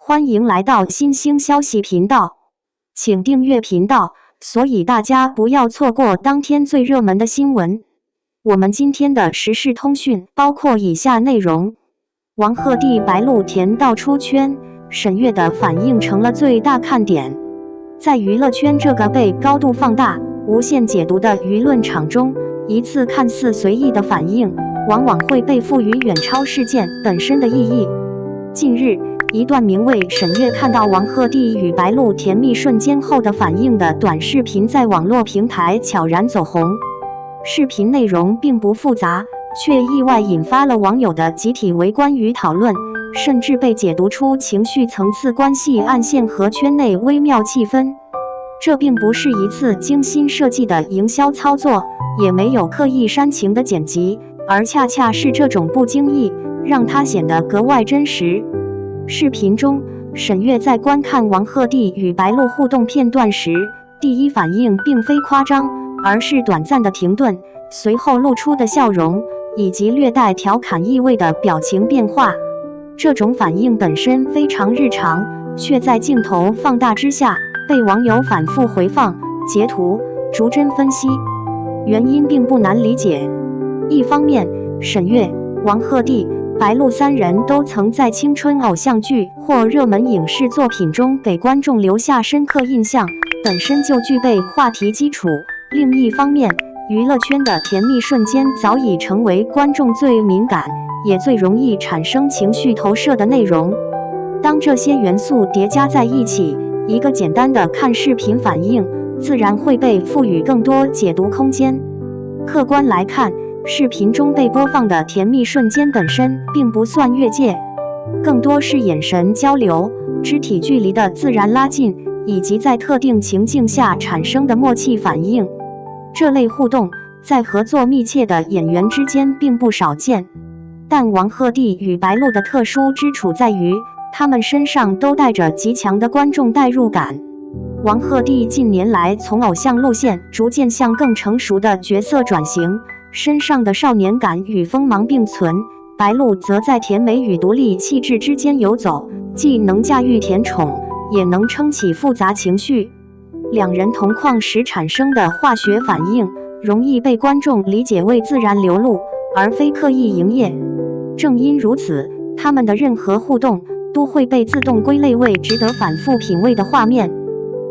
歡迎來到新興消息頻道，請訂閱頻道，所以大家不要錯過當天最熱門的新聞。我們今天的時事通訊包括以下內容：王鶴棣白鹿田道出圈，沈月的反應成了最大看點。在娛樂圈這個被高度放大、無限解讀的輿論場中，一次看似隨意的反應，往往會被賦予遠超事件本身的意義。近日，一段名為“沈月看到王鶴棣與白鹿甜蜜瞬間後的反應”的短視頻在網絡平台悄然走紅。視頻內容並不複雜，卻意外引發了網友的集體圍觀與討論，甚至被解讀出情緒層次關係暗線和圈內微妙氣氛。這並不是一次精心設計的營銷操作，也沒有刻意煽情的剪輯，而恰恰是這種不經意，讓它顯得格外真實。視頻中，沈月在觀看王鶴棣與白鹿互動片段時，第一反應並非誇張，而是短暫的停頓，隨後露出的笑容，以及略帶調侃意味的表情變化。這種反應本身非常日常，卻在鏡頭放大之下，被網友反覆回放、截圖、逐幀分析。原因並不難理解。一方面，沈月、王鶴棣、白鹿三人都曾在青春偶像劇或熱門影視作品中給觀眾留下深刻印象，本身就具備話題基礎。另一方面，娛樂圈的甜蜜瞬間早已成為觀眾最敏感，也最容易產生情緒投射的內容。當這些元素疊加在一起，一個簡單的看視頻反應，自然會被賦予更多解讀空間。客觀來看，視頻中被播放的甜蜜瞬間本身並不算越界，更多是眼神交流、肢體距離的自然拉近，以及在特定情境下產生的默契反應。這類互動在合作密切的演員之間並不少見，但王鶴棣與白鹿的特殊之處在於，他們身上都帶着極強的觀眾代入感。王鶴棣近年來從偶像路線逐漸向更成熟的角色轉型，身上的少年感與鋒芒並存，白鹿則在甜美與獨立氣質之間游走，既能駕馭甜寵，也能撐起複雜情緒。兩人同框時產生的化學反應，容易被觀眾理解為自然流露，而非刻意營業。正因如此，他們的任何互動都會被自動歸類為值得反覆品味的畫面。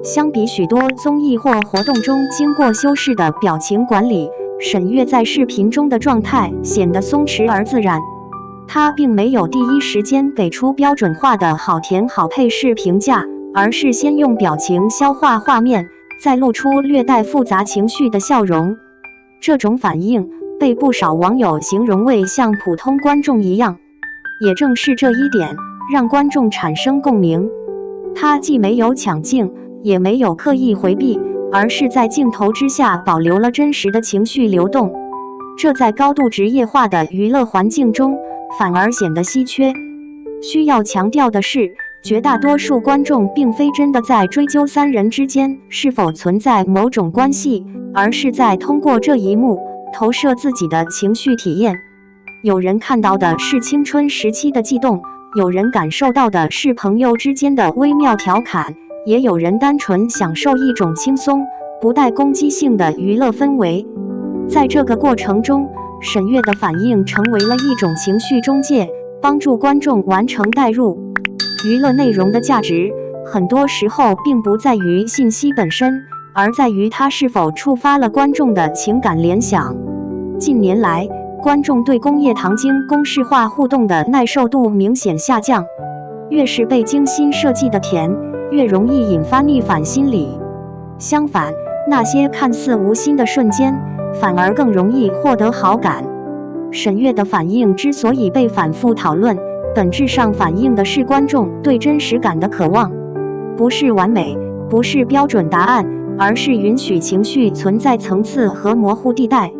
相比許多綜藝或活動中經過修飾的表情管理，沈月在視頻中的狀態顯得鬆弛而自然。她並沒有第一時間給出標準化的好甜好配式評價，而是先用表情消化畫面，再露出略帶複雜情緒的笑容。這種反應被不少網友形容為像普通觀眾一樣，也正是這一點讓觀眾產生共鳴。她既沒有搶鏡，也沒有刻意回避，而是在鏡頭之下保留了真實的情緒流動。這在高度職業化的娛樂環境中反而顯得稀缺。需要強調的是，絕大多數觀眾並非真的在追究三人之間是否存在某種關係，而是在通過這一幕投射自己的情緒體驗。有人看到的是青春時期的悸動，有人感受到的是朋友之間的微妙調侃，也有人單純享受一種輕鬆、不帶攻擊性的娛樂氛圍。在這個過程中，沈月的反應成為了一種情緒中介，幫助觀眾完成代入。娛樂內容的價值，很多時候並不在於信息本身，而在於它是否觸發了觀眾的情感聯想。近年來，觀眾對工業糖精公式化互動的耐受度明顯下降。越是被精心設計的甜，越容易引發逆反心理。相反，那些看似無心的瞬間，反而更容易獲得好感。沈月的反應之所以被反覆討論，本質上反映的是觀眾對真實感的渴望，不是完美，不是標準答案，而是允許情緒存在層次和模糊地帶。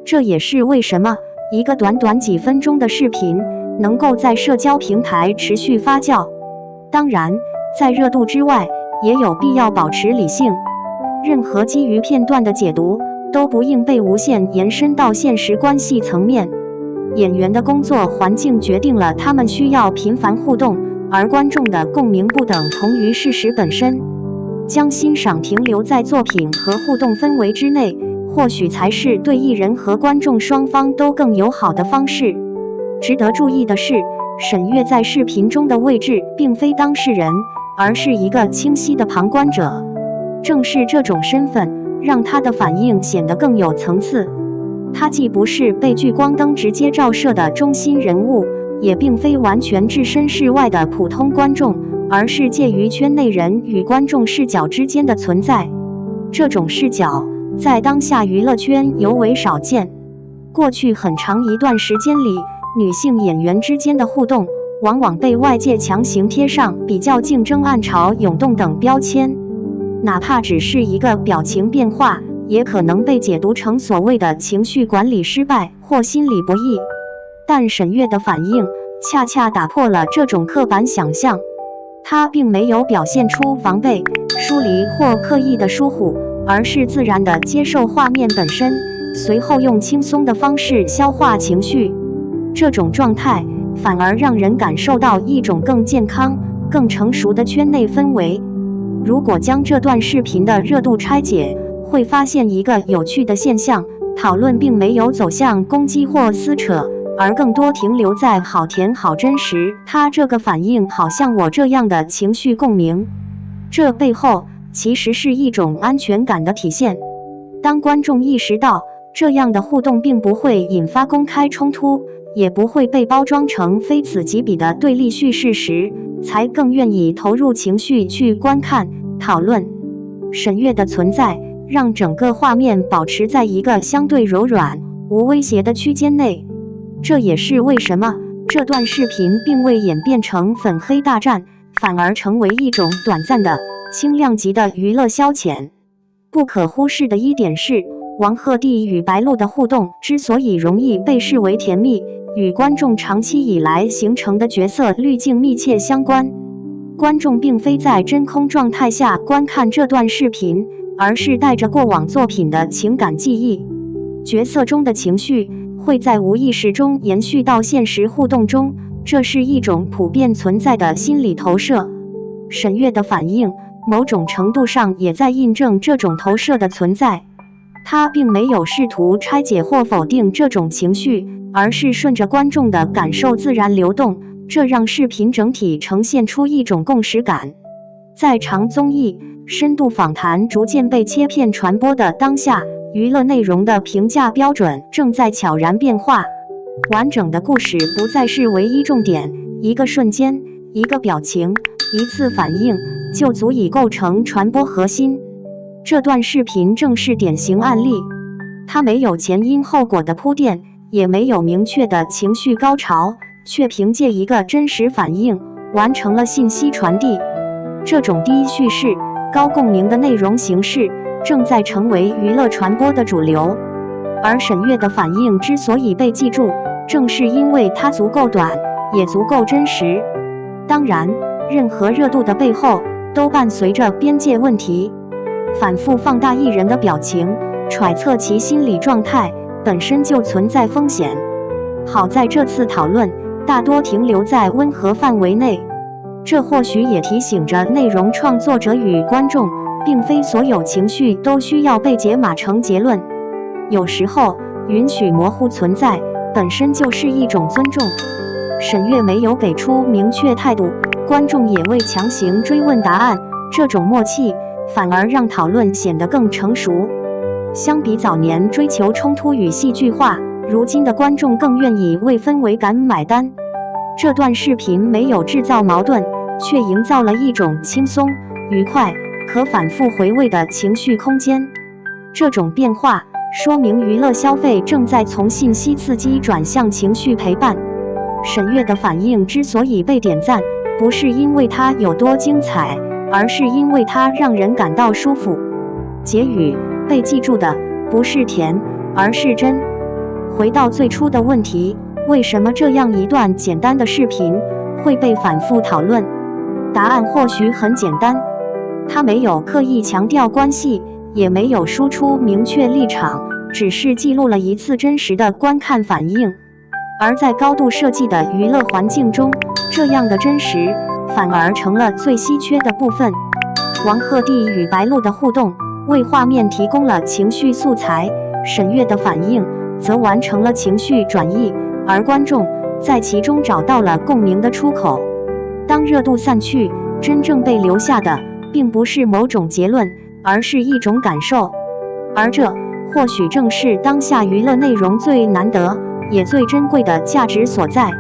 這也是為什麼一個短短幾分鐘的視頻能夠在社交平台持續發酵。當然，在熱度之外，也有必要保持理性。任何基於片段的解讀，都不應被無限延伸到現實關係層面。演員的工作環境決定了他們需要頻繁互動，而觀眾的共鳴不等同於事實本身。將欣賞停留在作品和互動氛圍之內，或許才是對藝人和觀眾雙方都更友好的方式。值得注意的是，沈月在視頻中的位置並非當事人，而是一個清晰的旁觀者。正是這種身份，讓她的反應顯得更有層次。她既不是被聚光燈直接照射的中心人物，也並非完全置身事外的普通觀眾，而是介於圈內人與觀眾視角之間的存在。這種視角在當下娛樂圈尤為少見。過去很長一段時間裡，女性演員之間的互動往往被外界強行貼上比較、競爭、暗潮湧動等標籤，哪怕只是一個表情變化，也可能被解讀成所謂的情緒管理失敗或心理不易。但沈月的反應恰恰打破了這種刻板想象。她並沒有表現出防備、疏離或刻意的疏忽，而是自然地接受畫面本身，隨後用輕鬆的方式消化情緒。這種狀態反而讓人感受到一種更健康、更成熟的圈內氛圍。如果將這段視頻的熱度拆解，會發現一個有趣的現象：討論並沒有走向攻擊或撕扯，而更多停留在好甜好真實，他這個反應好像我這樣的情緒共鳴。這背後其實是一種安全感的體現。當觀眾意識到這樣的互動並不會引發公開衝突，也不會被包裝成非此即彼的對立敘事時，才更願意投入情緒去觀看、討論。沈月的存在讓整個畫面保持在一個相對柔軟、無威脅的區間內。這也是為什麼這段視頻並未演變成粉黑大戰，反而成為一種短暫的輕量級的娛樂消遣。不可忽視的一點是，王鶴棣與白鹿的互動之所以容易被視為甜蜜，與觀眾長期以來形成的角色濾鏡密切相關。觀眾並非在真空狀態下觀看這段視頻，而是帶着過往作品的情感記憶，角色中的情緒會在無意識中延續到現實互動中，這是一種普遍存在的心理投射。沈月的反應某種程度上也在印證這種投射的存在。她並沒有試圖拆解或否定這種情緒，而是順着觀眾的感受自然流動，這讓視頻整體呈現出一種共識感。在長綜藝、深度訪談逐漸被切片傳播的當下，娛樂內容的評價標準正在悄然變化。完整的故事不再是唯一重點，一個瞬間、一個表情、一次反應就足以構成傳播核心。這段視頻正是典型案例，它沒有前因後果的鋪墊，也沒有明確的情緒高潮，卻憑借一個真實反應完成了信息傳遞。這種低敘事、高共鳴的內容形式正在成為娛樂傳播的主流，而沈月的反應之所以被記住，正是因為它足夠短，也足夠真實。當然，任何熱度的背後都伴隨着邊界問題。反覆放大藝人的表情，揣測其心理狀態，本身就存在風險。好在這次討論大多停留在溫和範圍內，這或許也提醒着內容創作者與觀眾，並非所有情緒都需要被解碼成結論。有時候，允許模糊存在，本身就是一種尊重。沈月沒有給出明確態度，觀眾也未強行追問答案，這種默契反而讓討論顯得更成熟。相比早年追求衝突與戲劇化，如今的觀眾更願意為氛圍感買單。這段視頻沒有制造矛盾，卻營造了一種輕鬆、愉快、可反覆回味的情緒空間。這種變化說明娛樂消費正在從信息刺激轉向情緒陪伴。沈月的反應之所以被點讚，不是因為它有多精彩，而是因為它讓人感到舒服。結語：被記住的不是甜，而是真。回到最初的問題，為什麼這樣一段簡單的視頻會被反覆討論？答案或許很簡單，它沒有刻意強調關係，也沒有輸出明確立場，只是記錄了一次真實的觀看反應。而在高度設計的娛樂環境中，這樣的真實反而成了最稀缺的部分。王鶴棣與白鹿的互動為畫面提供了情緒素材，沈月的反應則完成了情緒轉移，而觀眾在其中找到了共鳴的出口。當熱度散去，真正被留下的並不是某種結論，而是一種感受。而這或許正是當下娛樂內容最難得也最珍貴的價值所在。